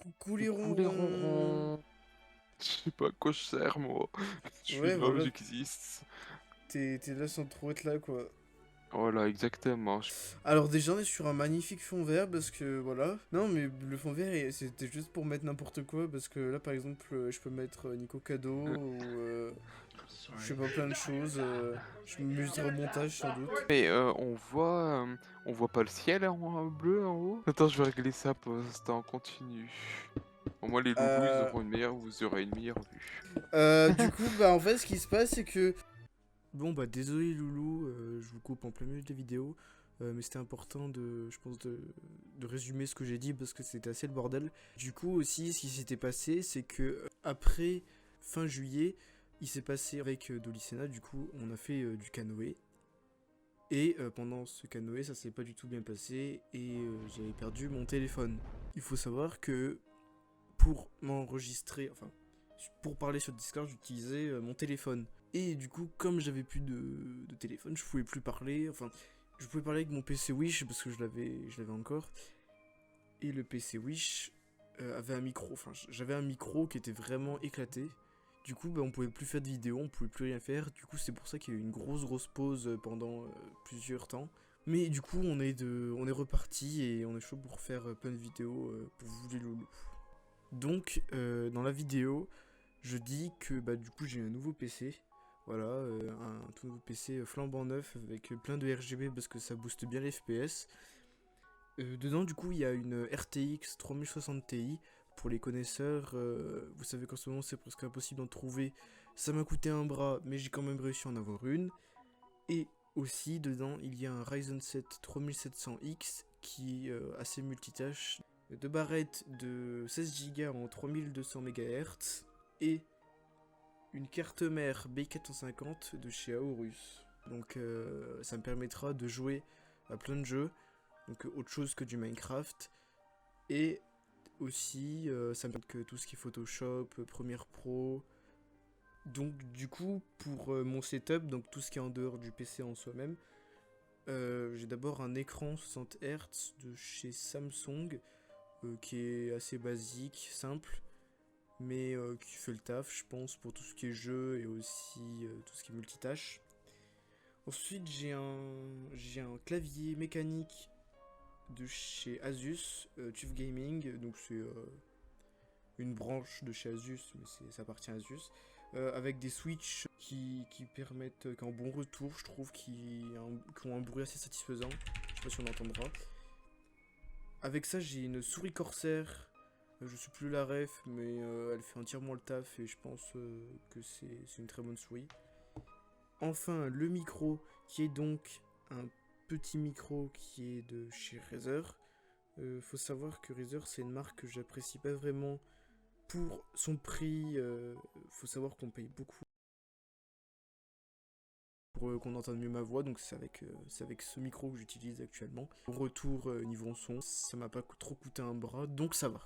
Coucou les Coucou les ronrons. ronrons. Je sais pas à quoi je sers, moi. Je suis Ouais, là, voilà, j'existe. t'es là sans trop être là, quoi. Voilà, exactement. Alors déjà, on est sur un magnifique fond vert, parce que, voilà. Non, mais le fond vert, c'était juste pour mettre n'importe quoi, parce que là, par exemple, je peux mettre Nico Cadeau, ou je sais pas, plein de choses. Je m'amuserai au montage, sans doute. Mais on voit pas le ciel en bleu en haut. Attends, je vais régler ça pour l'instant, continue. Au moins les loulous, Euh, vous aurez une meilleure vue. du coup, bah, en fait, ce qui se passe, c'est que... Bon, bah, désolé, Loulou, je vous coupe en plein milieu de la vidéo. Mais c'était important je pense, de résumer ce que j'ai dit parce que c'était assez le bordel. Du coup aussi, ce qui s'était passé, c'est que après fin juillet, il s'est passé avec Dolicena, du coup, on a fait du canoë. Et pendant ce canoë, ça s'est pas du tout bien passé et j'avais perdu mon téléphone. Il faut savoir que pour m'enregistrer, enfin, pour parler sur Discord, j'utilisais mon téléphone. Et du coup, comme j'avais plus de téléphone, je pouvais plus parler. Enfin, je pouvais parler avec mon PC Wish parce que je l'avais encore. Et le PC Wish avait un micro. Enfin, j'avais un micro qui était vraiment éclaté. Du coup, bah, on pouvait plus faire de vidéos, on pouvait plus rien faire. Du coup, c'est pour ça qu'il y a eu une grosse pause pendant plusieurs temps. Mais du coup, on est reparti et on est chaud pour faire plein de vidéos pour vous les loulous. Donc, dans la vidéo, je dis que bah, du coup j'ai un nouveau PC. Voilà, un tout nouveau PC flambant neuf avec plein de RGB parce que ça booste bien les FPS. Dedans, du coup, il y a une RTX 3060 Ti. Pour les connaisseurs, vous savez qu'en ce moment c'est presque impossible d'en trouver. Ça m'a coûté un bras, mais j'ai quand même réussi à en avoir une. Et aussi, dedans, il y a un Ryzen 7 3700X qui est assez multitâche. Deux barrettes de 16 Go en 3200 MHz et une carte mère B450 de chez Aorus. Donc ça me permettra de jouer à plein de jeux, donc autre chose que du Minecraft. Et aussi ça me permet que tout ce qui est Photoshop, Premiere Pro. Donc du coup pour mon setup, donc tout ce qui est en dehors du PC en soi-même, j'ai d'abord un écran 60 Hz de chez Samsung qui est assez basique, simple, mais qui fait le taf, je pense, pour tout ce qui est jeu et aussi tout ce qui est multitâche. Ensuite, j'ai un clavier mécanique de chez Asus, TUF Gaming, donc c'est une branche de chez Asus, mais ça appartient à Asus, avec des switches qui permettent, qu'un bon retour, je trouve, qui ont un bruit assez satisfaisant. Je sais pas si on entendra. Avec ça, j'ai une souris Corsair. Je sais plus la ref, mais elle fait entièrement le taf et je pense que c'est une très bonne souris. Enfin, le micro, qui est donc un petit micro qui est de chez Razer. Faut savoir que Razer, c'est une marque que j'apprécie pas vraiment pour son prix. Faut savoir qu'on paye beaucoup pour qu'on entende mieux ma voix, donc c'est avec ce micro que j'utilise actuellement. Au retour, niveau son, ça m'a pas trop coûté un bras, donc ça va.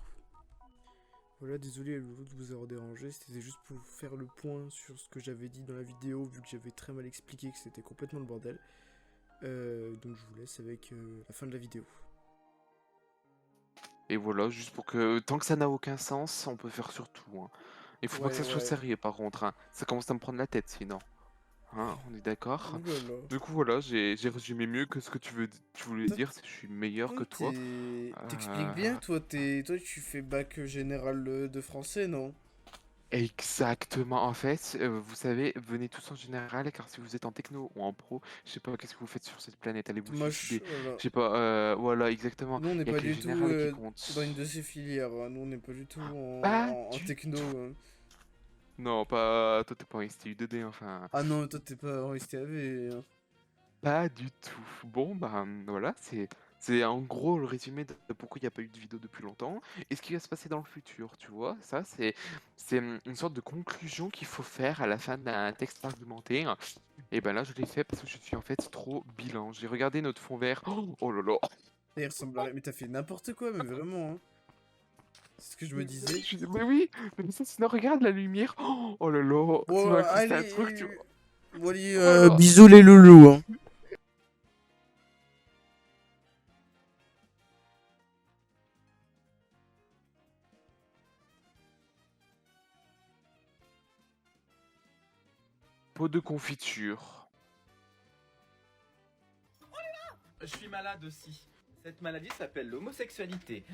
Voilà, désolé Loulou de vous avoir dérangé, c'était juste pour faire le point sur ce que j'avais dit dans la vidéo, vu que j'avais très mal expliqué que c'était complètement le bordel. Donc je vous laisse avec la fin de la vidéo. Et voilà, juste pour que, tant que ça n'a aucun sens, on peut faire sur tout, hein. Il faut pas que Ouais, ça soit ouais. sérieux par contre, hein. Ça commence à me prendre la tête sinon. Hein, on est d'accord? Ouh là là. Du coup voilà, j'ai résumé mieux que ce que tu voulais Toi, dire, c'est que je suis meilleur que toi. T'expliques bien, Euh, toi tu fais bac général de français, non? Exactement, en fait, vous savez, venez tous en général, car si vous êtes en techno ou en pro, je sais pas qu'est-ce que vous faites sur cette planète, allez vous suicider. Voilà. Je sais pas, voilà, exactement, Nous on n'est il y a pas que les du tout générales qui dans une comptent. de ces filières, hein. Nous on n'est pas du tout Pas en du techno, tout. hein. Non, pas, toi t'es pas un STU2D, enfin, Ah non, toi t'es pas en STAV, hein. pas du tout. Bon, bah voilà, c'est en gros le résumé de pourquoi il n'y a pas eu de vidéo depuis longtemps et ce qui va se passer dans le futur, tu vois. Ça, c'est une sorte de conclusion qu'il faut faire à la fin d'un texte argumenté. Et ben là, je l'ai fait parce que je suis en fait trop bilan. J'ai regardé notre fond vert. Oh, oh là là. Et il ressemble à rien. Mais t'as fait n'importe quoi, mais vraiment, hein. C'est ce que je me disais. Mais oui, mais ça, sinon, regarde la lumière. Oh, oh là là, tu Bon, m'as incrusté un truc, tu allez. vois. Bon, allez, Oh là là. bisous les loulous, hein. pot de confiture. Je suis malade aussi. Cette maladie s'appelle l'homosexualité.